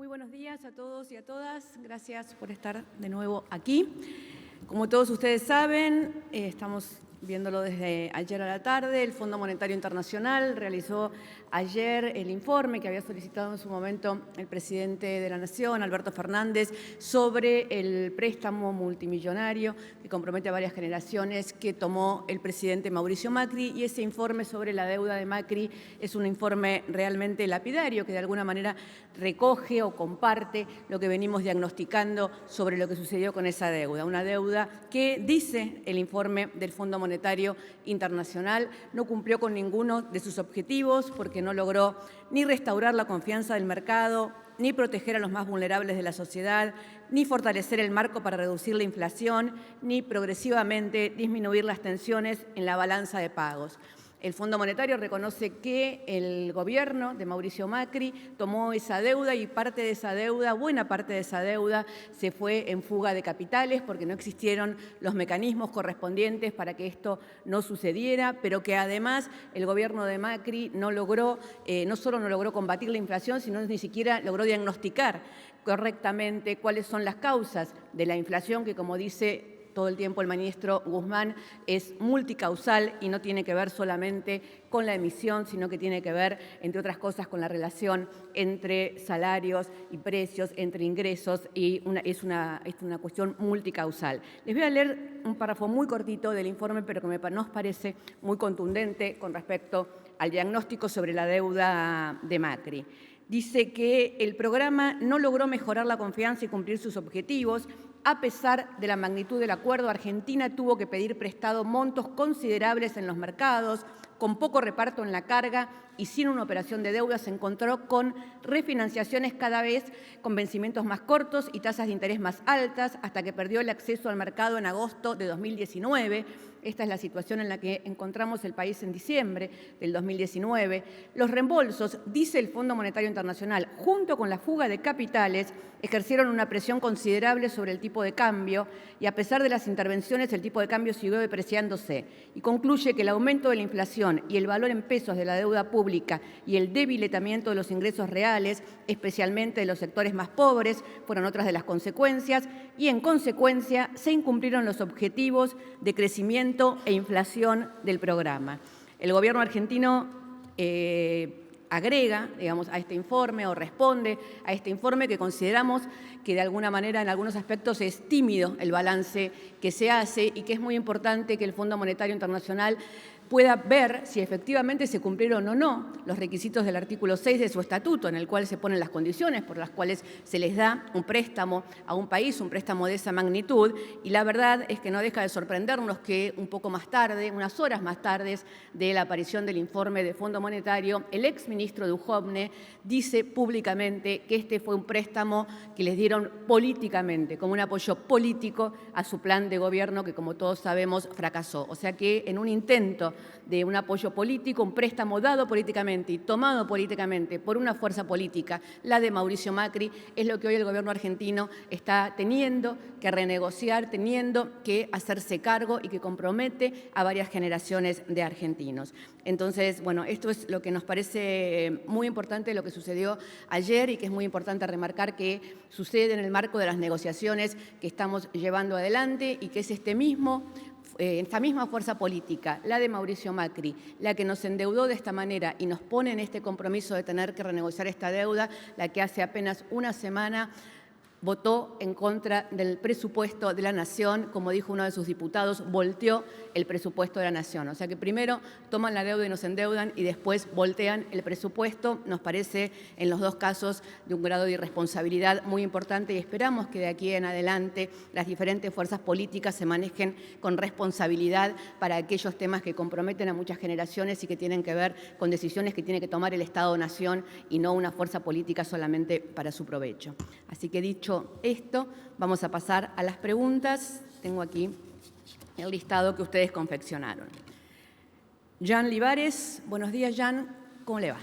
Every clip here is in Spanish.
Muy buenos días a todos y a todas. Gracias por estar de nuevo aquí. Como todos ustedes saben, estamos viéndolo desde ayer a la tarde. El Fondo Monetario Internacional realizó ayer el informe que había solicitado en su momento el presidente de la Nación, Alberto Fernández, sobre el préstamo multimillonario que compromete a varias generaciones que tomó el presidente Mauricio Macri. Y ese informe sobre la deuda de Macri es un informe realmente lapidario que de alguna manera recoge o comparte lo que venimos diagnosticando sobre lo que sucedió con esa deuda. Una deuda que, dice el informe del Fondo Monetario Internacional, no cumplió con ninguno de sus objetivos porque no logró ni restaurar la confianza del mercado, ni proteger a los más vulnerables de la sociedad, ni fortalecer el marco para reducir la inflación, ni progresivamente disminuir las tensiones en la balanza de pagos. El Fondo Monetario reconoce que el gobierno de Mauricio Macri tomó esa deuda y parte de esa deuda, buena parte de esa deuda, se fue en fuga de capitales porque no existieron los mecanismos correspondientes para que esto no sucediera, pero que además el gobierno de Macri no solo no logró combatir la inflación, sino ni siquiera logró diagnosticar correctamente cuáles son las causas de la inflación, que, como dice todo el tiempo el ministro Guzmán, es multicausal y no tiene que ver solamente con la emisión, sino que tiene que ver, entre otras cosas, con la relación entre salarios y precios, entre ingresos, y es una cuestión multicausal. Les voy a leer un párrafo muy cortito del informe, pero que nos parece muy contundente con respecto al diagnóstico sobre la deuda de Macri. Dice que el programa no logró mejorar la confianza y cumplir sus objetivos. A pesar de la magnitud del acuerdo, Argentina tuvo que pedir prestado montos considerables en los mercados, con poco reparto en la carga y sin una operación de deuda. Se encontró con refinanciaciones cada vez con vencimientos más cortos y tasas de interés más altas, hasta que perdió el acceso al mercado en agosto de 2019. Esta es la situación en la que encontramos el país en diciembre del 2019. Los reembolsos, dice el Fondo Monetario Internacional, junto con la fuga de capitales, ejercieron una presión considerable sobre el tipo de cambio y, a pesar de las intervenciones, el tipo de cambio siguió depreciándose. Y concluye que el aumento de la inflación y el valor en pesos de la deuda pública y el debilitamiento de los ingresos reales, especialmente de los sectores más pobres, fueron otras de las consecuencias, y en consecuencia se incumplieron los objetivos de crecimiento e inflación del programa. El gobierno argentino agrega, a este informe, o responde a este informe, que consideramos que de alguna manera en algunos aspectos es tímido el balance que se hace y que es muy importante que el Fondo Monetario Internacional pueda ver si efectivamente se cumplieron o no los requisitos del artículo 6 de su estatuto, en el cual se ponen las condiciones por las cuales se les da un préstamo a un país, un préstamo de esa magnitud. Y la verdad es que no deja de sorprendernos que un poco más tarde, unas horas más tarde de la aparición del informe del Fondo Monetario, el exministro Duhovne dice públicamente que este fue un préstamo que les dieron políticamente, como un apoyo político a su plan de gobierno que, como todos sabemos, fracasó. O sea que en un intento de un apoyo político, un préstamo dado políticamente y tomado políticamente por una fuerza política, la de Mauricio Macri, es lo que hoy el gobierno argentino está teniendo que renegociar, teniendo que hacerse cargo, y que compromete a varias generaciones de argentinos. Entonces, bueno, esto es lo que nos parece muy importante, lo que sucedió ayer, y que es muy importante remarcar que sucede en el marco de las negociaciones que estamos llevando adelante, y que es esta misma fuerza política, la de Mauricio Macri, la que nos endeudó de esta manera y nos pone en este compromiso de tener que renegociar esta deuda, la que hace apenas una semana votó en contra del presupuesto de la Nación. Como dijo uno de sus diputados, volteó el presupuesto de la Nación. O sea que primero toman la deuda y nos endeudan, y después voltean el presupuesto. Nos parece en los dos casos de un grado de irresponsabilidad muy importante, y esperamos que de aquí en adelante las diferentes fuerzas políticas se manejen con responsabilidad para aquellos temas que comprometen a muchas generaciones y que tienen que ver con decisiones que tiene que tomar el Estado-Nación y no una fuerza política solamente para su provecho. Así que, dicho esto, vamos a pasar a las preguntas. Tengo aquí el listado que ustedes confeccionaron. Jan Livares, buenos días, Jan, ¿cómo le va?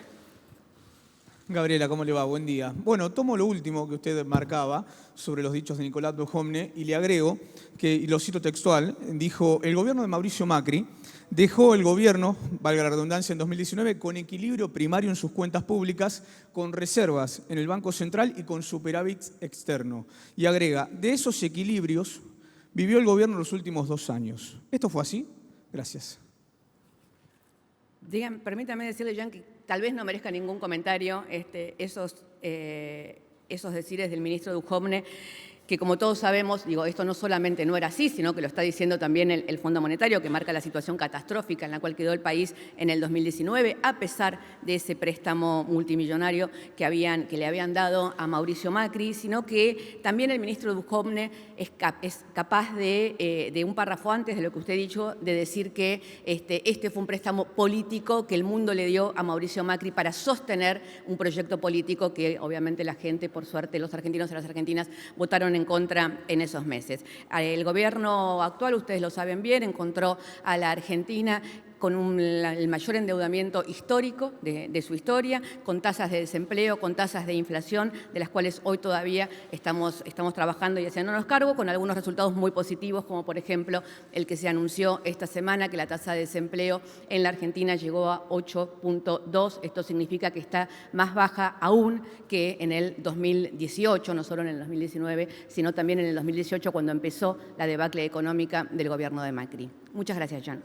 Gabriela, ¿cómo le va? Buen día. Bueno, tomo lo último que usted marcaba sobre los dichos de Nicolás Duhovne y le agrego que, y lo cito textual, dijo: el gobierno de Mauricio Macri dejó el gobierno, valga la redundancia, en 2019 con equilibrio primario en sus cuentas públicas, con reservas en el Banco Central y con superávit externo. Y agrega, de esos equilibrios vivió el gobierno los últimos 2 años. ¿Esto fue así? Gracias. Permítame decirle, Jean, que tal vez no merezca ningún comentario esos decires del ministro Duhovne, que como todos sabemos, esto no solamente no era así, sino que lo está diciendo también el Fondo Monetario, que marca la situación catastrófica en la cual quedó el país en el 2019, a pesar de ese préstamo multimillonario que le habían dado a Mauricio Macri, sino que también el ministro Duhovne es capaz de un párrafo antes de lo que usted ha dicho, de decir que este fue un préstamo político que el mundo le dio a Mauricio Macri para sostener un proyecto político que obviamente la gente, por suerte, los argentinos y las argentinas votaron en contra en esos meses. El gobierno actual, ustedes lo saben bien, encontró a la Argentina con el mayor endeudamiento histórico de su historia, con tasas de desempleo, con tasas de inflación, de las cuales hoy todavía estamos trabajando y haciéndonos cargo, con algunos resultados muy positivos, como por ejemplo el que se anunció esta semana, que la tasa de desempleo en la Argentina llegó a 8.2. Esto significa que está más baja aún que en el 2018, no solo en el 2019, sino también en el 2018, cuando empezó la debacle económica del gobierno de Macri. Muchas gracias, Jean.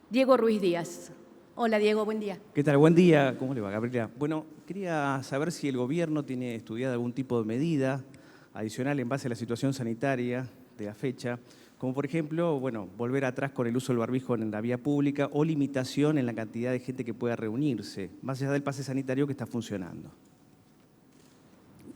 Diego Ruiz Díaz. Hola, Diego, buen día. ¿Qué tal? Buen día. ¿Cómo le va, Gabriela? Bueno, quería saber si el gobierno tiene estudiado algún tipo de medida adicional en base a la situación sanitaria de la fecha, como por ejemplo, volver atrás con el uso del barbijo en la vía pública o limitación en la cantidad de gente que pueda reunirse, más allá del pase sanitario que está funcionando.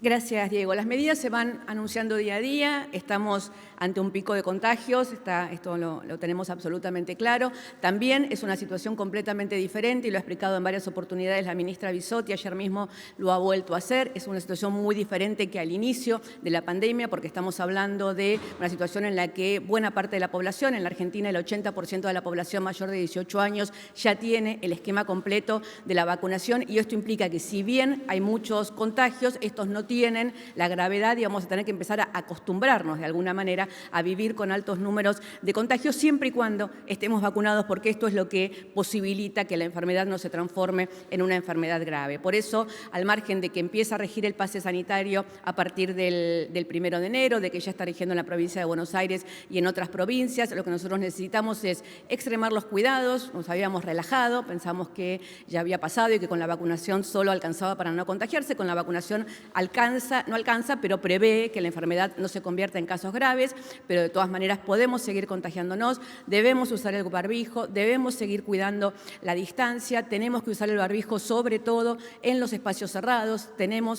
Gracias, Diego. Las medidas se van anunciando día a día. Estamos ante un pico de contagios, esto lo tenemos absolutamente claro. También es una situación completamente diferente y lo ha explicado en varias oportunidades la ministra Bisotti, ayer mismo lo ha vuelto a hacer. Es una situación muy diferente que al inicio de la pandemia, porque estamos hablando de una situación en la que buena parte de la población, en la Argentina el 80% de la población mayor de 18 años ya tiene el esquema completo de la vacunación, y esto implica que si bien hay muchos contagios, estos no tienen la gravedad y vamos a tener que empezar a acostumbrarnos de alguna manera a vivir con altos números de contagios siempre y cuando estemos vacunados, porque esto es lo que posibilita que la enfermedad no se transforme en una enfermedad grave. Por eso, al margen de que empieza a regir el pase sanitario a partir del 1 de enero, de que ya está rigiendo en la provincia de Buenos Aires y en otras provincias, lo que nosotros necesitamos es extremar los cuidados. Nos habíamos relajado, pensamos que ya había pasado y que con la vacunación solo alcanzaba para no contagiarse. Con la vacunación no alcanza, pero prevé que la enfermedad no se convierta en casos graves, pero de todas maneras podemos seguir contagiándonos. Debemos usar el barbijo, debemos seguir cuidando la distancia, tenemos que usar el barbijo sobre todo en los espacios cerrados.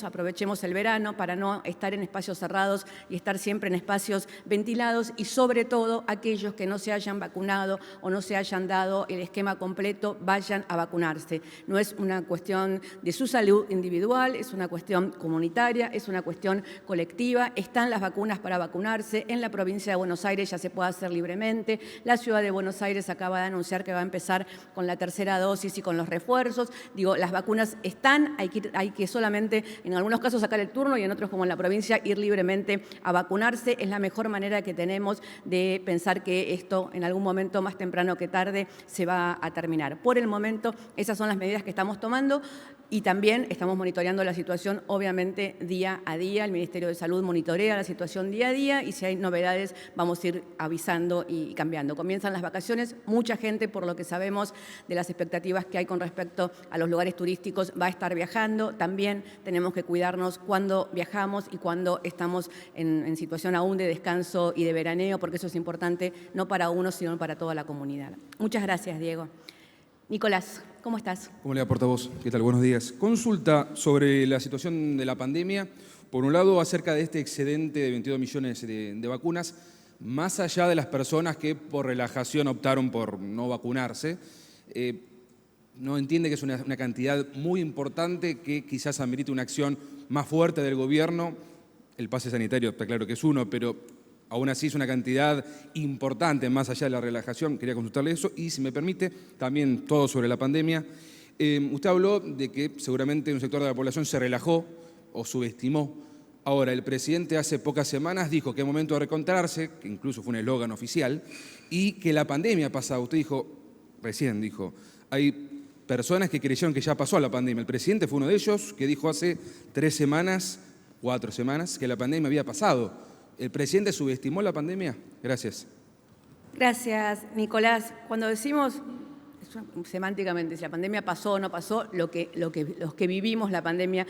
Aprovechemos el verano para no estar en espacios cerrados y estar siempre en espacios ventilados, y sobre todo aquellos que no se hayan vacunado o no se hayan dado el esquema completo, vayan a vacunarse. No es una cuestión de su salud individual, es una cuestión comunitaria, es una cuestión colectiva. Están las vacunas para vacunarse. En la provincia de Buenos Aires ya se puede hacer libremente. La ciudad de Buenos Aires acaba de anunciar que va a empezar con la tercera dosis y con los refuerzos. Las vacunas están, hay que solamente en algunos casos sacar el turno y en otros, como en la provincia, ir libremente a vacunarse. Es la mejor manera que tenemos de pensar que esto en algún momento, más temprano que tarde, se va a terminar. Por el momento, esas son las medidas que estamos tomando, y también estamos monitoreando la situación, obviamente, día a día. El Ministerio de Salud monitorea la situación día a día, y si hay novedades vamos a ir avisando y cambiando. Comienzan las vacaciones, mucha gente, por lo que sabemos de las expectativas que hay con respecto a los lugares turísticos, va a estar viajando. También tenemos que cuidarnos cuando viajamos y cuando estamos en situación aún de descanso y de veraneo, porque eso es importante no para uno, sino para toda la comunidad. Muchas gracias, Diego. Nicolás, ¿cómo estás? ¿Cómo le va, portavoz? ¿Qué tal? Buenos días. Consulta sobre la situación de la pandemia. Por un lado, acerca de este excedente de 22 millones de vacunas, más allá de las personas que por relajación optaron por no vacunarse, ¿no entiende que es una cantidad muy importante que quizás amerite una acción más fuerte del gobierno? El pase sanitario está claro que es uno, pero aún así es una cantidad importante más allá de la relajación. Quería consultarle eso. Y si me permite, también todo sobre la pandemia. Usted habló de que seguramente un sector de la población se relajó o subestimó. Ahora, el presidente hace pocas semanas dijo que es momento de reencontrarse, que incluso fue un eslogan oficial, y que la pandemia ha pasado. Usted recién dijo, hay personas que creyeron que ya pasó la pandemia. El presidente fue uno de ellos que dijo hace 4 semanas, que la pandemia había pasado. ¿El presidente subestimó la pandemia? Gracias. Gracias, Nicolás. Cuando decimos semánticamente si la pandemia pasó o no pasó, los que vivimos la pandemia,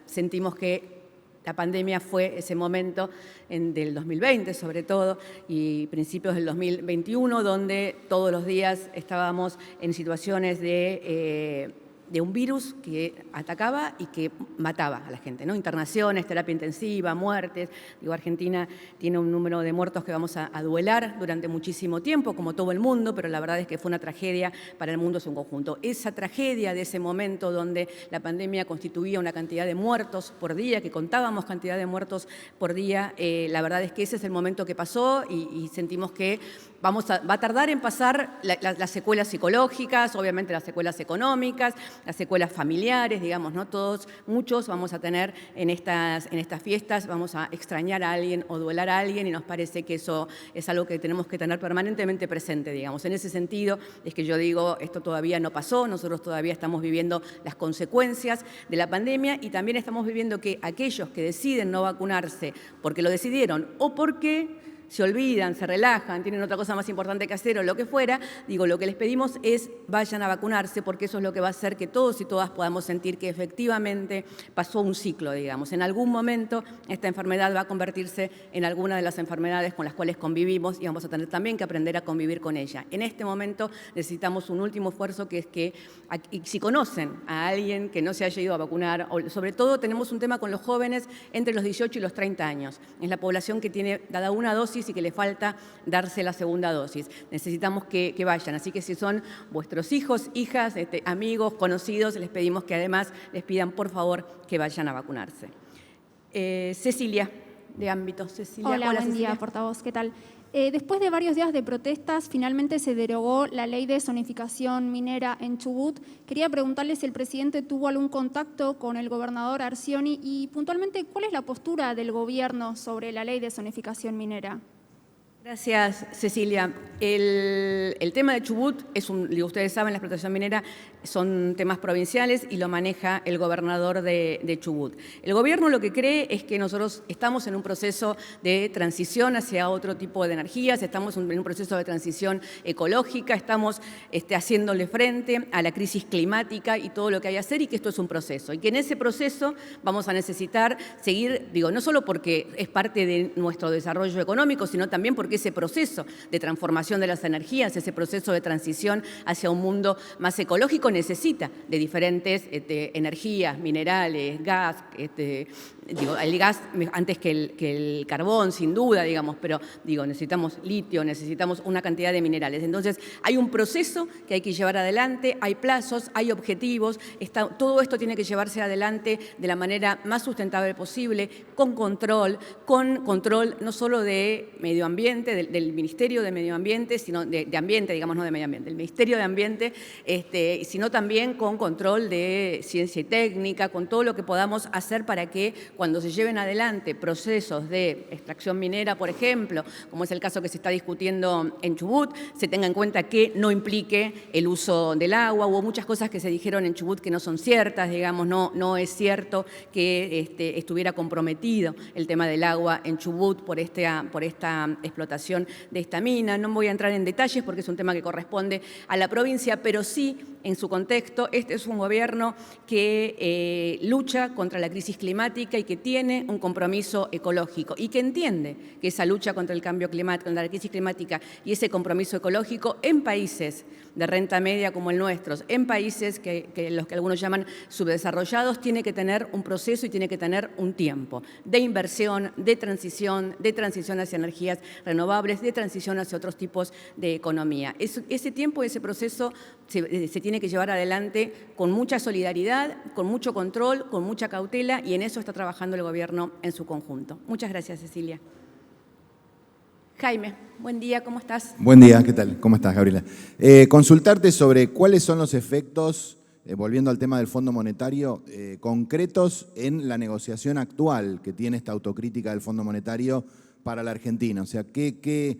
sentimos que la pandemia fue ese momento del 2020 sobre todo y principios del 2021 donde todos los días estábamos en situaciones de un virus que atacaba y que mataba a la gente, ¿no? Internaciones, terapia intensiva, muertes. Argentina tiene un número de muertos que vamos a duelar durante muchísimo tiempo, como todo el mundo, pero la verdad es que fue una tragedia para el mundo en su conjunto. Esa tragedia de ese momento donde la pandemia constituía una cantidad de muertos por día, que contábamos cantidad de muertos por día, la verdad es que ese es el momento que pasó y sentimos que va a tardar en pasar las secuelas psicológicas, obviamente las secuelas económicas, las secuelas familiares, ¿no? Muchos vamos a tener en estas fiestas, vamos a extrañar a alguien o duelar a alguien y nos parece que eso es algo que tenemos que tener permanentemente presente, En ese sentido es que yo digo, esto todavía no pasó, nosotros todavía estamos viviendo las consecuencias de la pandemia y también estamos viviendo que aquellos que deciden no vacunarse porque lo decidieron o porque se olvidan, se relajan, tienen otra cosa más importante que hacer o lo que fuera, lo que les pedimos es vayan a vacunarse porque eso es lo que va a hacer que todos y todas podamos sentir que efectivamente pasó un ciclo, En algún momento esta enfermedad va a convertirse en alguna de las enfermedades con las cuales convivimos y vamos a tener también que aprender a convivir con ella. En este momento necesitamos un último esfuerzo que es que si conocen a alguien que no se haya ido a vacunar, o sobre todo tenemos un tema con los jóvenes entre los 18 y los 30 años. Es la población que tiene dada una dosis y que le falta darse la segunda dosis. Necesitamos que vayan, así que si son vuestros hijos, hijas, amigos, conocidos, les pedimos que además les pidan por favor que vayan a vacunarse. Cecilia, de Ámbito. Cecilia. Hola, buen Cecilia. día, portavoz, ¿qué tal? Después de varios días de protestas, finalmente se derogó la ley de zonificación minera en Chubut. Quería preguntarle si el presidente tuvo algún contacto con el gobernador Arcioni y puntualmente, ¿cuál es la postura del gobierno sobre la ley de zonificación minera? Gracias, Cecilia. El tema de Chubut ustedes saben, la explotación minera son temas provinciales y lo maneja el gobernador de Chubut. El gobierno lo que cree es que nosotros estamos en un proceso de transición hacia otro tipo de energías, estamos en un proceso de transición ecológica, estamos haciéndole frente a la crisis climática y todo lo que hay que hacer y que esto es un proceso. Y que en ese proceso vamos a necesitar seguir, no solo porque es parte de nuestro desarrollo económico, sino también porque ese proceso de transformación de las energías, ese proceso de transición hacia un mundo más ecológico necesita de diferentes energías, minerales, gas, el gas antes que el carbón, sin duda, pero necesitamos litio, necesitamos una cantidad de minerales. Entonces, hay un proceso que hay que llevar adelante, hay plazos, hay objetivos, todo esto tiene que llevarse adelante de la manera más sustentable posible, con control no solo de medio ambiente, del Ministerio de Medio Ambiente, sino de Ambiente, no de Medio Ambiente, el Ministerio de Ambiente, sino también con control de ciencia y técnica, con todo lo que podamos hacer para que cuando se lleven adelante procesos de extracción minera, por ejemplo, como es el caso que se está discutiendo en Chubut, se tenga en cuenta que no implique el uso del agua. Hubo muchas cosas que se dijeron en Chubut que no son ciertas, no es cierto que estuviera comprometido el tema del agua en Chubut por esta explotación de esta mina. No voy a entrar en detalles porque es un tema que corresponde a la provincia, pero sí, en su contexto, este es un gobierno que lucha contra la crisis climática y que tiene un compromiso ecológico y que entiende que esa lucha contra el cambio climático, contra la crisis climática y ese compromiso ecológico en países de renta media como el nuestro, en países los que algunos llaman subdesarrollados, tiene que tener un proceso y tiene que tener un tiempo de inversión, de transición hacia energías renovables, de transición hacia otros tipos de economía. Ese tiempo, ese proceso se tiene que llevar adelante con mucha solidaridad, con mucho control, con mucha cautela y en eso está trabajando el gobierno en su conjunto. Muchas gracias, Cecilia. Jaime, buen día, ¿cómo estás? Buen día, ¿qué tal? ¿Cómo estás, Gabriela? Consultarte sobre cuáles son los efectos volviendo al tema del Fondo Monetario, concretos en la negociación actual que tiene esta autocrítica del Fondo Monetario para la Argentina. O sea, ¿qué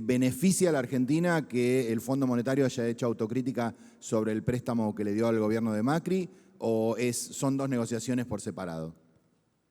beneficia a la Argentina que el Fondo Monetario haya hecho autocrítica sobre el préstamo que le dio al gobierno de Macri, o son dos negociaciones por separado?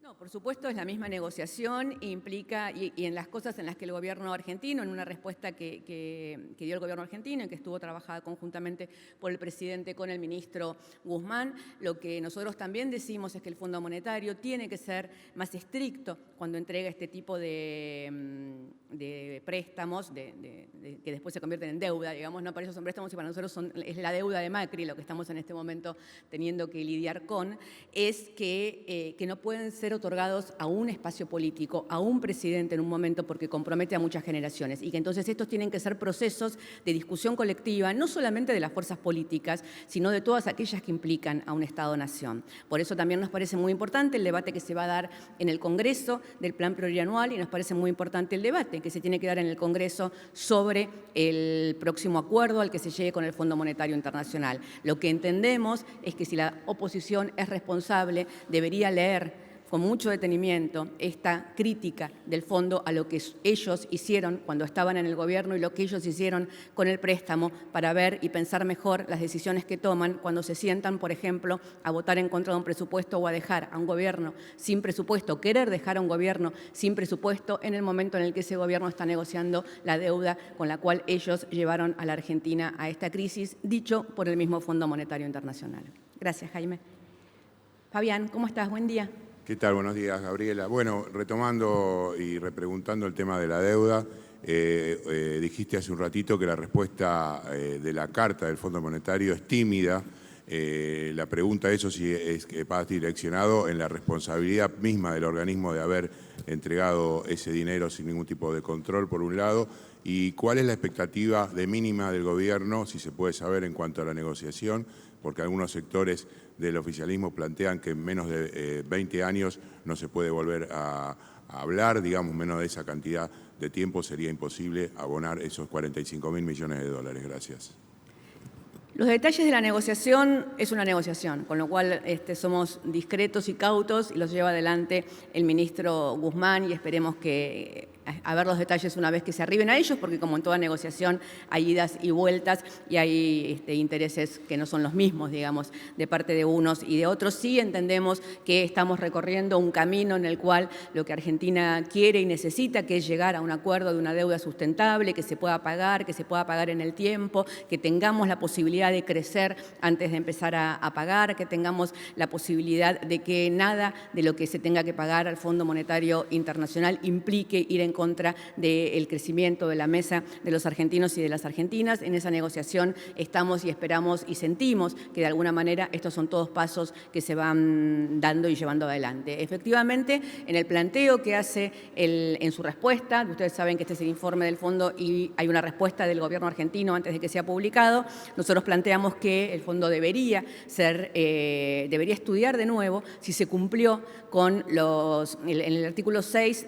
No, por supuesto es la misma negociación, implica, y en las cosas en las que el gobierno argentino, en una respuesta que dio el gobierno argentino y que estuvo trabajada conjuntamente por el presidente con el ministro Guzmán, lo que nosotros también decimos es que el Fondo Monetario tiene que ser más estricto cuando entrega este tipo de préstamos, que después se convierten en deuda, digamos, no, para ellos son préstamos y para nosotros es la deuda de Macri, lo que estamos en este momento teniendo que lidiar con, es que no pueden ser otorgados a un espacio político, a un presidente en un momento, porque compromete a muchas generaciones, y que entonces estos tienen que ser procesos de discusión colectiva, no solamente de las fuerzas políticas, sino de todas aquellas que implican a un Estado-nación. Por eso también nos parece muy importante el debate que se va a dar en el Congreso del Plan Plurianual, y nos parece muy importante el debate que se tiene que dar en el Congreso sobre el próximo acuerdo al que se llegue con el Fondo Monetario Internacional. Lo que entendemos es que si la oposición es responsable, debería leer con mucho detenimiento esta crítica del fondo a lo que ellos hicieron cuando estaban en el gobierno y lo que ellos hicieron con el préstamo, para ver y pensar mejor las decisiones que toman cuando se sientan, por ejemplo, a votar en contra de un presupuesto o a dejar a un gobierno sin presupuesto, querer dejar a un gobierno sin presupuesto en el momento en el que ese gobierno está negociando la deuda con la cual ellos llevaron a la Argentina a esta crisis, dicho por el mismo Fondo Monetario Internacional. Gracias, Jaime. Fabián, ¿cómo estás? Buen día. ¿Qué tal? Buenos días, Gabriela. Bueno, retomando y repreguntando el tema de la deuda, dijiste hace un ratito que la respuesta de la carta del Fondo Monetario es tímida. La pregunta eso si es que va direccionado en la responsabilidad misma del organismo de haber entregado ese dinero sin ningún tipo de control, por un lado, y cuál es la expectativa de mínima del gobierno, si se puede saber, en cuanto a la negociación, porque algunos sectores del oficialismo plantean que en menos de 20 años no se puede volver a hablar, digamos, menos de esa cantidad de tiempo sería imposible abonar esos 45.000 millones de dólares. Gracias. Los detalles de la negociación es una negociación, con lo cual somos discretos y cautos, y los lleva adelante el ministro Guzmán, y esperemos a ver los detalles una vez que se arriben a ellos, porque como en toda negociación hay idas y vueltas y hay intereses que no son los mismos, digamos, de parte de unos y de otros. Sí entendemos que estamos recorriendo un camino en el cual lo que Argentina quiere y necesita, que es llegar a un acuerdo de una deuda sustentable, que se pueda pagar en el tiempo, que tengamos la posibilidad de crecer antes de empezar a pagar, que tengamos la posibilidad de que nada de lo que se tenga que pagar al Fondo Monetario Internacional implique ir en contra del crecimiento de la mesa de los argentinos y de las argentinas. En esa negociación estamos y esperamos y sentimos que de alguna manera estos son todos pasos que se van dando y llevando adelante. Efectivamente, en el planteo que hace en su respuesta, ustedes saben que este es el informe del fondo y hay una respuesta del gobierno argentino antes de que sea publicado, nosotros planteamos que el fondo debería estudiar de nuevo si se cumplió con en el artículo 6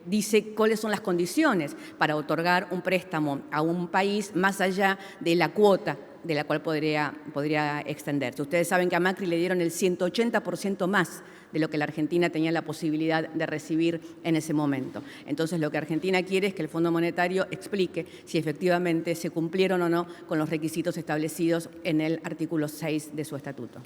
dice cuáles son las condiciones para otorgar un préstamo a un país más allá de la cuota de la cual podría extenderse. Ustedes saben que a Macri le dieron el 180% más de lo que la Argentina tenía la posibilidad de recibir en ese momento. Entonces, lo que Argentina quiere es que el Fondo Monetario explique si efectivamente se cumplieron o no con los requisitos establecidos en el artículo 6 de su estatuto.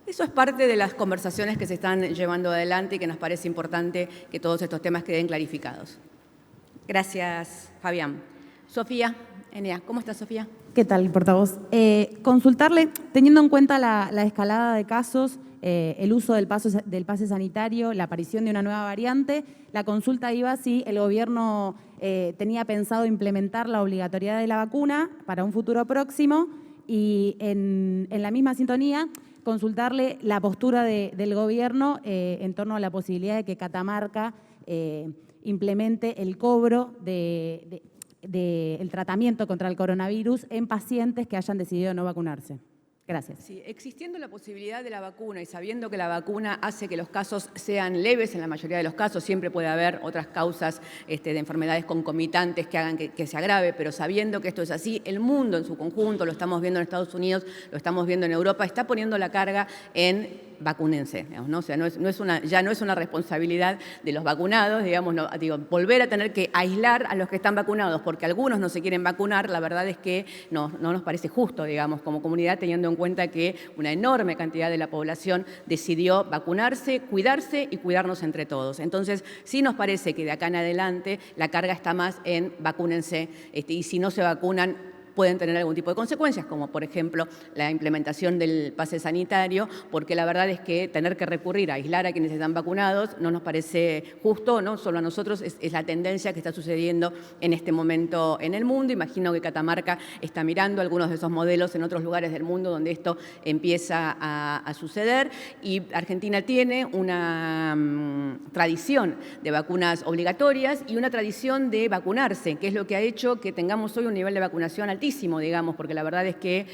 Eso es parte de las conversaciones que se están llevando adelante y que nos parece importante que todos estos temas queden clarificados. Gracias, Fabián. Sofía, Enea, ¿cómo estás, Sofía? ¿Qué tal, portavoz? Consultarle, teniendo en cuenta la escalada de casos, el uso del pase sanitario, la aparición de una nueva variante, la consulta iba si el gobierno tenía pensado implementar la obligatoriedad de la vacuna para un futuro próximo, y en la misma sintonía consultarle la postura del gobierno en torno a la posibilidad de que Catamarca implemente el cobro del tratamiento contra el coronavirus en pacientes que hayan decidido no vacunarse. Gracias. Sí, existiendo la posibilidad de la vacuna y sabiendo que la vacuna hace que los casos sean leves, en la mayoría de los casos siempre puede haber otras causas de enfermedades concomitantes que hagan que se agrave, pero sabiendo que esto es así, el mundo en su conjunto, lo estamos viendo en Estados Unidos, lo estamos viendo en Europa, está poniendo la carga en vacúnense, digamos, ¿no? O sea, ya no es una responsabilidad de los vacunados, digamos, no, digo, volver a tener que aislar a los que están vacunados porque algunos no se quieren vacunar, la verdad es que no nos parece justo, digamos, como comunidad, teniendo en cuenta que una enorme cantidad de la población decidió vacunarse, cuidarse y cuidarnos entre todos. Entonces, sí nos parece que de acá en adelante la carga está más en vacúnense, y si no se vacunan, pueden tener algún tipo de consecuencias, como por ejemplo la implementación del pase sanitario, porque la verdad es que tener que recurrir a aislar a quienes están vacunados no nos parece justo, no solo a nosotros, es la tendencia que está sucediendo en este momento en el mundo. Imagino que Catamarca está mirando algunos de esos modelos en otros lugares del mundo donde esto empieza a suceder, y Argentina tiene una tradición de vacunas obligatorias y una tradición de vacunarse, que es lo que ha hecho que tengamos hoy un nivel de vacunación altísimo, digamos, porque la verdad es que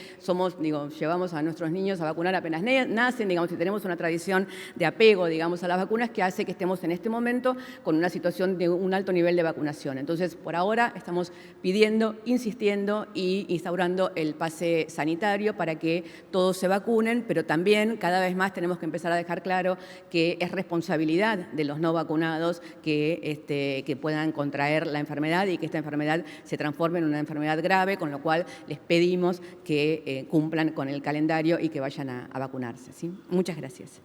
llevamos a nuestros niños a vacunar apenas nacen, digamos, y tenemos una tradición de apego, digamos, a las vacunas que hace que estemos en este momento con una situación de un alto nivel de vacunación. Entonces, por ahora estamos pidiendo, insistiendo y instaurando el pase sanitario para que todos se vacunen, pero también cada vez más tenemos que empezar a dejar claro que es responsabilidad de los no vacunados que puedan contraer la enfermedad y que esta enfermedad se transforme en una enfermedad grave, con lo cual les pedimos que cumplan con el calendario y que vayan a vacunarse, ¿sí? Muchas gracias.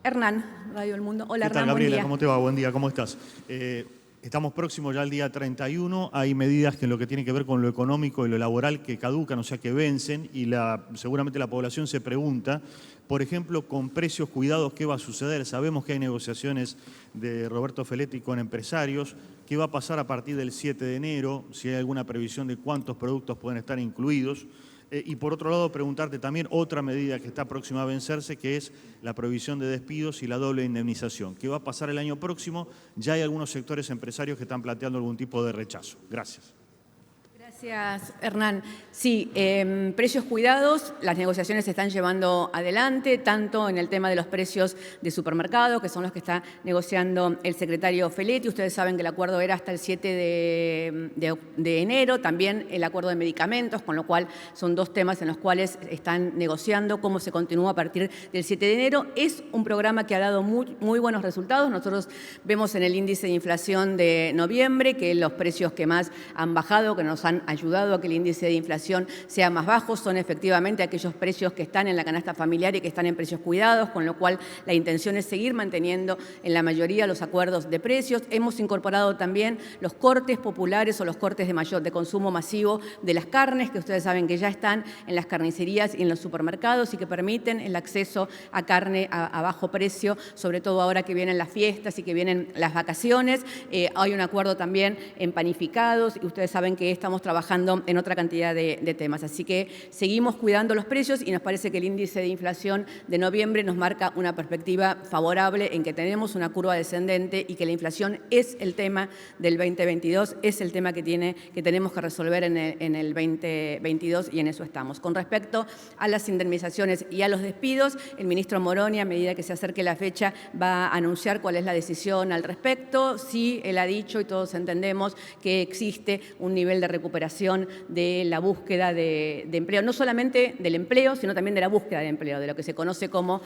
Hernán, Radio El Mundo. Hola, ¿Qué tal, Hernán, Gabriela? buen día. ¿Cómo te va? Buen día, ¿cómo estás? Estamos próximos ya al día 31, hay medidas que en lo que tiene que ver con lo económico y lo laboral que caducan, o sea que vencen, y seguramente la población se pregunta, por ejemplo, con precios cuidados, ¿qué va a suceder? Sabemos que hay negociaciones de Roberto Feletti con empresarios, ¿qué va a pasar a partir del 7 de enero? Si hay alguna previsión de cuántos productos pueden estar incluidos. Y por otro lado, preguntarte también otra medida que está próxima a vencerse, que es la prohibición de despidos y la doble indemnización. ¿Qué va a pasar el año próximo? Ya hay algunos sectores empresarios que están planteando algún tipo de rechazo. Gracias. Gracias, Hernán. Sí, precios cuidados, las negociaciones se están llevando adelante, tanto en el tema de los precios de supermercado, que son los que está negociando el secretario Feletti. Ustedes saben que el acuerdo era hasta el 7 de enero, también el acuerdo de medicamentos, con lo cual son dos temas en los cuales están negociando cómo se continúa a partir del 7 de enero. Es un programa que ha dado muy buenos resultados. Nosotros vemos en el índice de inflación de noviembre que los precios que más han bajado, que nos han ayudado a que el índice de inflación sea más bajo, son efectivamente aquellos precios que están en la canasta familiar y que están en precios cuidados, con lo cual la intención es seguir manteniendo en la mayoría los acuerdos de precios. Hemos incorporado también los cortes populares o los cortes de consumo masivo de las carnes, que ustedes saben que ya están en las carnicerías y en los supermercados y que permiten el acceso a carne a bajo precio, sobre todo ahora que vienen las fiestas y que vienen las vacaciones. Hay un acuerdo también en panificados y ustedes saben que estamos trabajando en otra cantidad de temas. Así que seguimos cuidando los precios y nos parece que el índice de inflación de noviembre nos marca una perspectiva favorable en que tenemos una curva descendente y que la inflación es el tema del 2022, es el tema que tenemos que resolver en el 2022 y en eso estamos. Con respecto a las indemnizaciones y a los despidos, el ministro Moroni, a medida que se acerque la fecha, va a anunciar cuál es la decisión al respecto. Sí, él ha dicho y todos entendemos que existe un nivel de recuperación de la búsqueda de empleo, no solamente del empleo, sino también de la búsqueda de empleo, de lo que se conoce como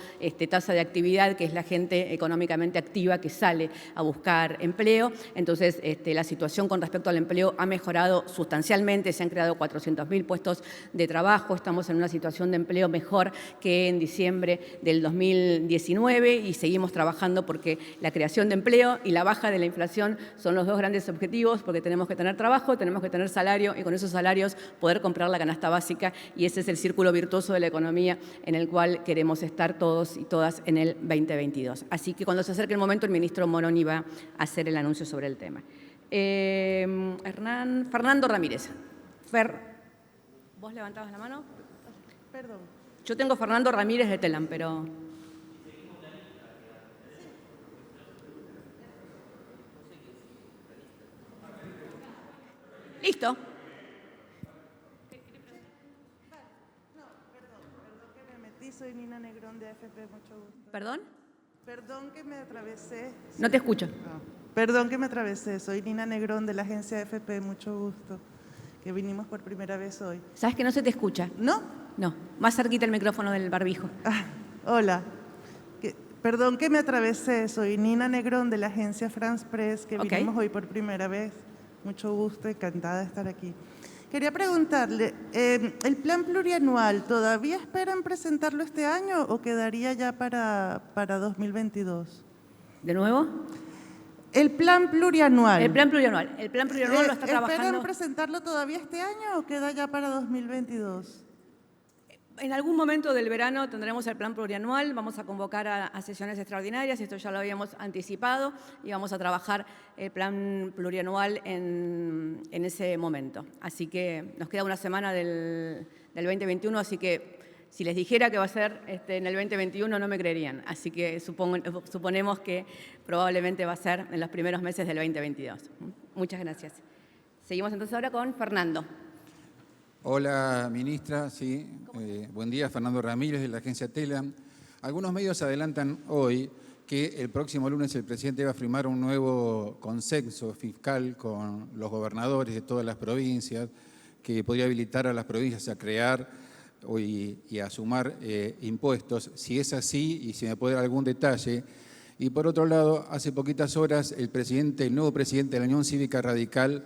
tasa de actividad, que es la gente económicamente activa que sale a buscar empleo. Entonces, la situación con respecto al empleo ha mejorado sustancialmente, se han creado 400.000 puestos de trabajo, estamos en una situación de empleo mejor que en diciembre del 2019 y seguimos trabajando porque la creación de empleo y la baja de la inflación son los dos grandes objetivos, porque tenemos que tener trabajo, tenemos que tener salario y con esos salarios poder comprar la canasta básica, y ese es el círculo virtuoso de la economía en el cual queremos estar todos y todas en el 2022. Así que cuando se acerque el momento, el ministro Moroni va a hacer el anuncio sobre el tema. Fernando Ramírez. ¿Vos levantabas la mano? Perdón. Yo tengo Fernando Ramírez de Telam, pero... Listo. soy Nina Negrón de AFP, mucho gusto. ¿Perdón? Perdón que me atravesé. No te escucho. Perdón que me atravesé, soy Nina Negrón de la agencia AFP, mucho gusto. Que vinimos por primera vez hoy. ¿Sabes que no se te escucha? ¿No? No, más cerquita el micrófono del barbijo. Hola. Perdón que me atravesé, soy Nina Negrón de la agencia France Press, que Ok. vinimos hoy por primera vez. Mucho gusto, encantada de estar aquí. Quería preguntarle, ¿el plan plurianual todavía esperan presentarlo este año o quedaría ya para 2022? ¿De nuevo? El plan plurianual. El plan plurianual. El plan plurianual lo está ¿Esperan trabajando. presentarlo todavía este año o queda ya para 2022? En algún momento del verano tendremos el plan plurianual, vamos a convocar a sesiones extraordinarias, esto ya lo habíamos anticipado, y vamos a trabajar el plan plurianual en ese momento. Así que nos queda una semana del 2021, así que si les dijera que va a ser en el 2021 no me creerían. Así que suponemos que probablemente va a ser en los primeros meses del 2022. Muchas gracias. Seguimos entonces ahora con Fernando. Hola, ministra. Sí, buen día, Fernando Ramírez, de la agencia TELAM. Algunos medios adelantan hoy que el próximo lunes el presidente va a firmar un nuevo consenso fiscal con los gobernadores de todas las provincias, que podría habilitar a las provincias a crear y a sumar impuestos. Si es así, y si me puede dar algún detalle. Y por otro lado, hace poquitas horas el nuevo presidente de la Unión Cívica Radical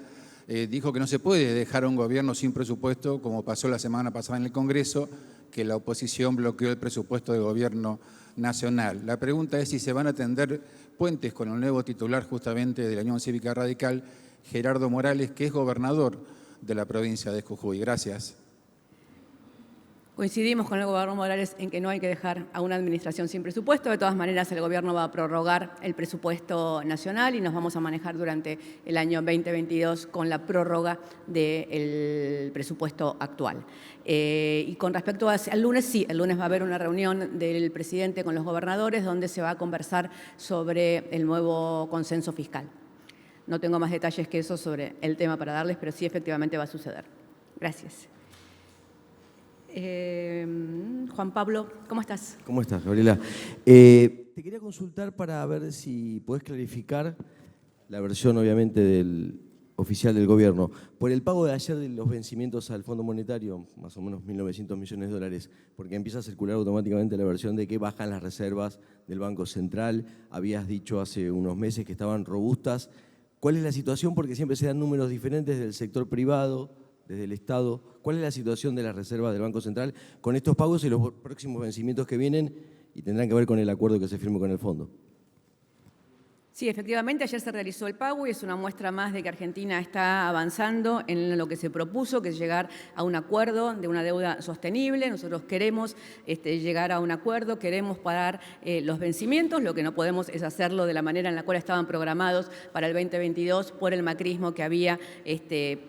dijo que no se puede dejar a un gobierno sin presupuesto, como pasó la semana pasada en el Congreso, que la oposición bloqueó el presupuesto del gobierno nacional. La pregunta es si se van a tender puentes con el nuevo titular justamente de la Unión Cívica Radical, Gerardo Morales, que es gobernador de la provincia de Jujuy. Gracias. Coincidimos con el gobernador Morales en que no hay que dejar a una administración sin presupuesto. De todas maneras, el gobierno va a prorrogar el presupuesto nacional y nos vamos a manejar durante el año 2022 con la prórroga del presupuesto actual. Y con respecto al lunes, sí, el lunes va a haber una reunión del presidente con los gobernadores donde se va a conversar sobre el nuevo consenso fiscal. No tengo más detalles que eso sobre el tema para darles, pero sí efectivamente va a suceder. Gracias. Juan Pablo, ¿cómo estás? ¿Cómo estás, Gabriela? Te quería consultar para ver si podés clarificar la versión, obviamente, del oficial del gobierno. Por el pago de ayer de los vencimientos al Fondo Monetario, más o menos 1.900 millones de dólares, porque empieza a circular automáticamente la versión de que bajan las reservas del Banco Central. Habías dicho hace unos meses que estaban robustas. ¿Cuál es la situación? Porque siempre se dan números diferentes del sector privado, desde el Estado. ¿Cuál es la situación de las reservas del Banco Central con estos pagos y los próximos vencimientos que vienen y tendrán que ver con el acuerdo que se firme con el fondo? Sí, efectivamente, ayer se realizó el pago y es una muestra más de que Argentina está avanzando en lo que se propuso, que es llegar a un acuerdo de una deuda sostenible. Nosotros queremos llegar a un acuerdo, queremos pagar los vencimientos. Lo que no podemos es hacerlo de la manera en la cual estaban programados para el 2022 por el macrismo, que había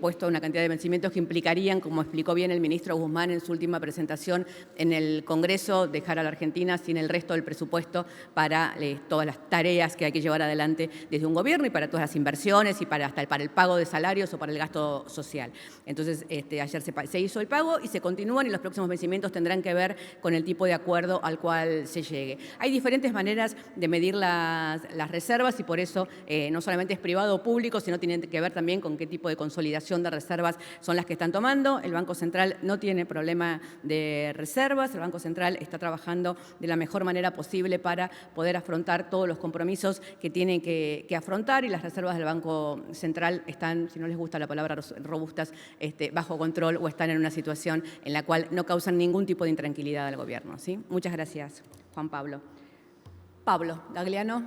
puesto una cantidad de vencimientos que implicarían, como explicó bien el ministro Guzmán en su última presentación en el Congreso, dejar a la Argentina sin el resto del presupuesto para todas las tareas que hay que llevar adelante desde un gobierno y para todas las inversiones y para el pago de salarios o para el gasto social. Entonces, ayer se hizo el pago y se continúan y los próximos vencimientos tendrán que ver con el tipo de acuerdo al cual se llegue. Hay diferentes maneras de medir las reservas y por eso no solamente es privado o público, sino tiene que ver también con qué tipo de consolidación de reservas son las que están tomando. El Banco Central no tiene problema de reservas, el Banco Central está trabajando de la mejor manera posible para poder afrontar todos los compromisos que tienen que afrontar y las reservas del Banco Central están, si no les gusta la palabra robustas, bajo control o están en una situación en la cual no causan ningún tipo de intranquilidad al gobierno. ¿Sí? Muchas gracias, Juan Pablo. Pablo Gagliano.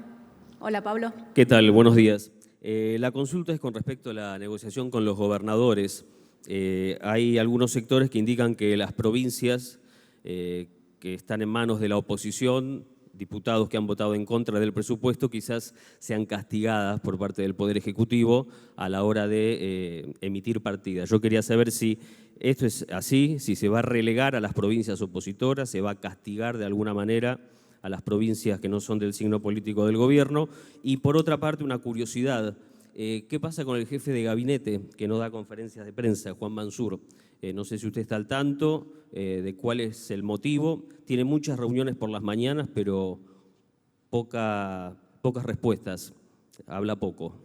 Hola, Pablo. ¿Qué tal? Buenos días. La consulta es con respecto a la negociación con los gobernadores. Hay algunos sectores que indican que las provincias que están en manos de la oposición, diputados que han votado en contra del presupuesto, quizás sean castigadas por parte del Poder Ejecutivo a la hora de emitir partidas. Yo quería saber si esto es así, si se va a relegar a las provincias opositoras, se va a castigar de alguna manera a las provincias que no son del signo político del gobierno. Y por otra parte, una curiosidad, ¿Qué pasa con el jefe de gabinete que no da conferencias de prensa, Juan Mansur? No sé si usted está al tanto de cuál es el motivo. Tiene muchas reuniones por las mañanas, pero pocas respuestas. Habla poco.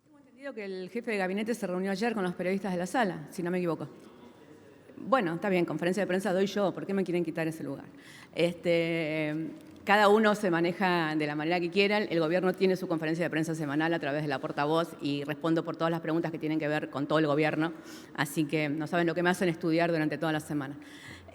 Tengo entendido que el jefe de gabinete se reunió ayer con los periodistas de la sala, si no me equivoco. Bueno, está bien, conferencia de prensa doy yo, ¿por qué me quieren quitar ese lugar? Cada uno se maneja de la manera que quieran, el gobierno tiene su conferencia de prensa semanal a través de la portavoz y respondo por todas las preguntas que tienen que ver con todo el gobierno, así que no saben lo que me hacen estudiar durante toda la semana.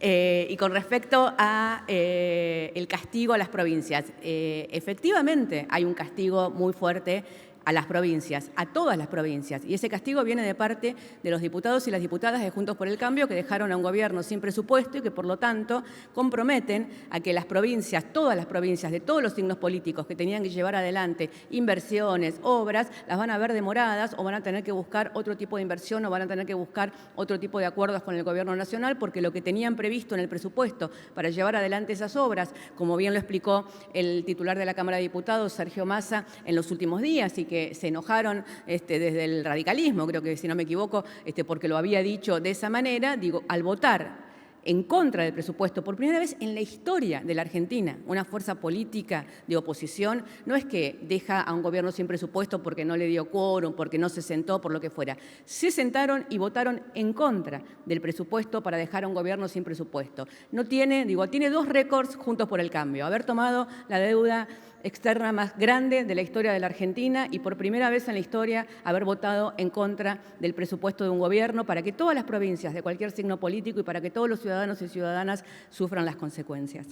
Y con respecto a el castigo a las provincias, efectivamente hay un castigo muy fuerte a las provincias, a todas las provincias. Y ese castigo viene de parte de los diputados y las diputadas de Juntos por el Cambio, que dejaron a un gobierno sin presupuesto y que, por lo tanto, comprometen a que las provincias, todas las provincias de todos los signos políticos que tenían que llevar adelante inversiones, obras, las van a ver demoradas o van a tener que buscar otro tipo de inversión o van a tener que buscar otro tipo de acuerdos con el gobierno nacional, porque lo que tenían previsto en el presupuesto para llevar adelante esas obras, como bien lo explicó el titular de la Cámara de Diputados, Sergio Massa, en los últimos días, y que se enojaron desde el radicalismo, creo que si no me equivoco, porque lo había dicho de esa manera, digo, al votar en contra del presupuesto, por primera vez en la historia de la Argentina, una fuerza política de oposición, no es que deja a un gobierno sin presupuesto porque no le dio quórum, porque no se sentó, por lo que fuera. Se sentaron y votaron en contra del presupuesto para dejar a un gobierno sin presupuesto. Tiene 2 récords Juntos por el Cambio: haber tomado la deuda externa más grande de la historia de la Argentina y por primera vez en la historia haber votado en contra del presupuesto de un gobierno para que todas las provincias de cualquier signo político y para que todos los ciudadanos y ciudadanas sufran las consecuencias.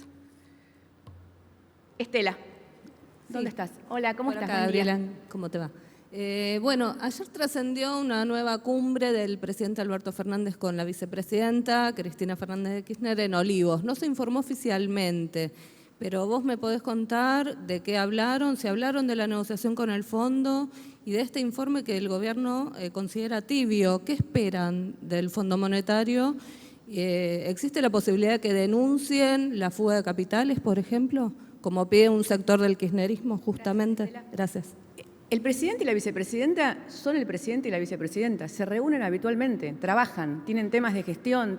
Estela, ¿dónde estás? Hola, ¿cómo estás? Gabriela, ¿cómo te va? Bueno, ayer trascendió una nueva cumbre del presidente Alberto Fernández con la vicepresidenta Cristina Fernández de Kirchner en Olivos. No se informó oficialmente, pero vos me podés contar de qué hablaron, si hablaron de la negociación con el fondo y de este informe que el gobierno considera tibio. ¿Qué esperan del Fondo Monetario? ¿Existe la posibilidad de que denuncien la fuga de capitales, por ejemplo, como pide un sector del kirchnerismo justamente? Gracias. El presidente y la vicepresidenta son el presidente y la vicepresidenta, se reúnen habitualmente, trabajan, tienen temas de gestión,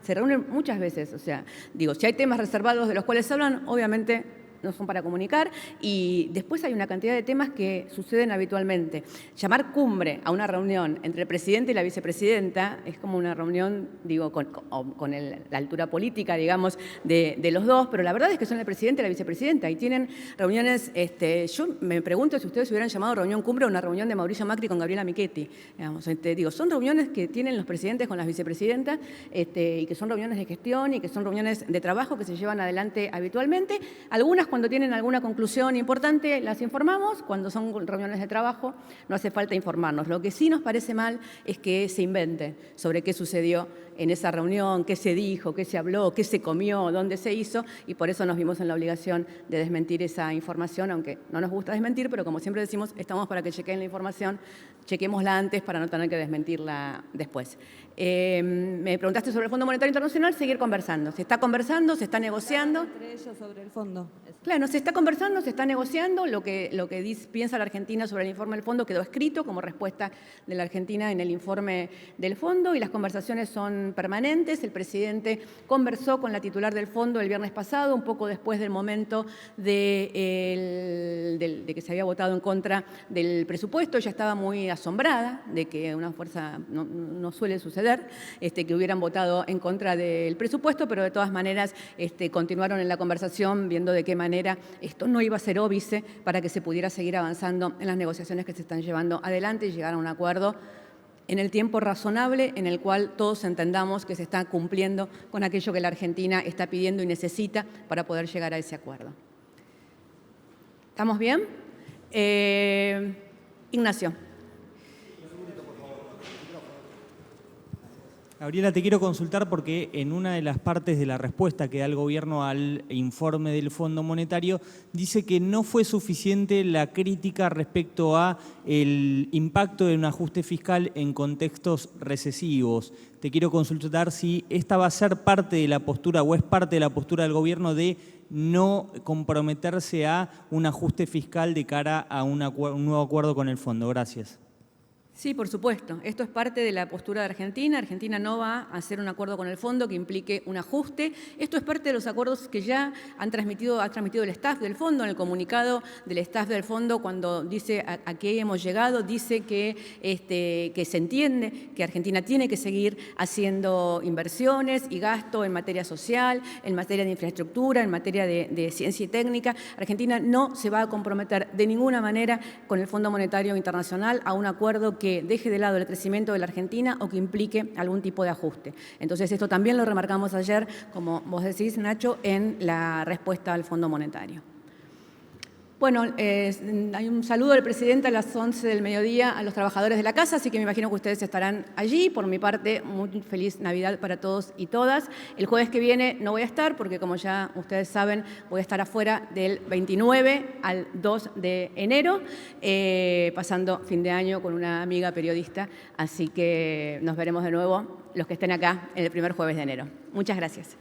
se reúnen muchas veces, o sea, digo, si hay temas reservados de los cuales hablan, obviamente no son para comunicar, y después hay una cantidad de temas que suceden habitualmente. Llamar cumbre a una reunión entre el presidente y la vicepresidenta es como una reunión, digo, con la altura política, digamos, de los dos, pero la verdad es que son el presidente y la vicepresidenta y tienen reuniones, yo me pregunto si ustedes hubieran llamado reunión cumbre a una reunión de Mauricio Macri con Gabriela Michetti, digamos, digo, son reuniones que tienen los presidentes con las vicepresidentas y que son reuniones de gestión y que son reuniones de trabajo que se llevan adelante habitualmente, algunas cuando tienen alguna conclusión importante las informamos, cuando son reuniones de trabajo no hace falta informarnos. Lo que sí nos parece mal es que se inventen sobre qué sucedió en esa reunión, qué se dijo, qué se habló, qué se comió, dónde se hizo, y por eso nos vimos en la obligación de desmentir esa información, aunque no nos gusta desmentir, pero como siempre decimos, estamos para que chequeen la información, chequémosla antes para no tener que desmentirla después. Me preguntaste sobre el Fondo Monetario Internacional, seguir conversando. Se está conversando, se está negociando. Entre ellos sobre el fondo. Claro, se está conversando, se está negociando. Lo que piensa la Argentina sobre el informe del fondo quedó escrito como respuesta de la Argentina en el informe del fondo y las conversaciones son permanentes. El presidente conversó con la titular del fondo el viernes pasado, un poco después del momento de que se había votado en contra del presupuesto. Ella estaba muy asombrada de que una fuerza no suele suceder, que hubieran votado en contra del presupuesto, pero de todas maneras continuaron en la conversación viendo de qué manera esto no iba a ser óbice para que se pudiera seguir avanzando en las negociaciones que se están llevando adelante y llegar a un acuerdo en el tiempo razonable en el cual todos entendamos que se está cumpliendo con aquello que la Argentina está pidiendo y necesita para poder llegar a ese acuerdo. ¿Estamos bien? Ignacio. Gabriela, te quiero consultar porque en una de las partes de la respuesta que da el gobierno al informe del Fondo Monetario dice que no fue suficiente la crítica respecto a el impacto de un ajuste fiscal en contextos recesivos. Te quiero consultar si esta va a ser parte de la postura o es parte de la postura del gobierno de no comprometerse a un ajuste fiscal de cara a un nuevo acuerdo con el fondo. Gracias. Sí, por supuesto. Esto es parte de la postura de Argentina. Argentina no va a hacer un acuerdo con el fondo que implique un ajuste. Esto es parte de los acuerdos que ya ha transmitido el staff del fondo. En el comunicado del staff del fondo, cuando dice a qué hemos llegado, dice que se entiende que Argentina tiene que seguir haciendo inversiones y gasto en materia social, en materia de infraestructura, en materia de ciencia y técnica. Argentina no se va a comprometer de ninguna manera con el Fondo Monetario Internacional a un acuerdo que deje de lado el crecimiento de la Argentina o que implique algún tipo de ajuste. Entonces, esto también lo remarcamos ayer, como vos decís, Nacho, en la respuesta al Fondo Monetario. Bueno, hay un saludo del presidente a las 11 del mediodía a los trabajadores de la casa, así que me imagino que ustedes estarán allí. Por mi parte, muy feliz Navidad para todos y todas. El jueves que viene no voy a estar porque, como ya ustedes saben, voy a estar afuera del 29 al 2 de enero, pasando fin de año con una amiga periodista, así que nos veremos de nuevo los que estén acá el primer jueves de enero. Muchas gracias.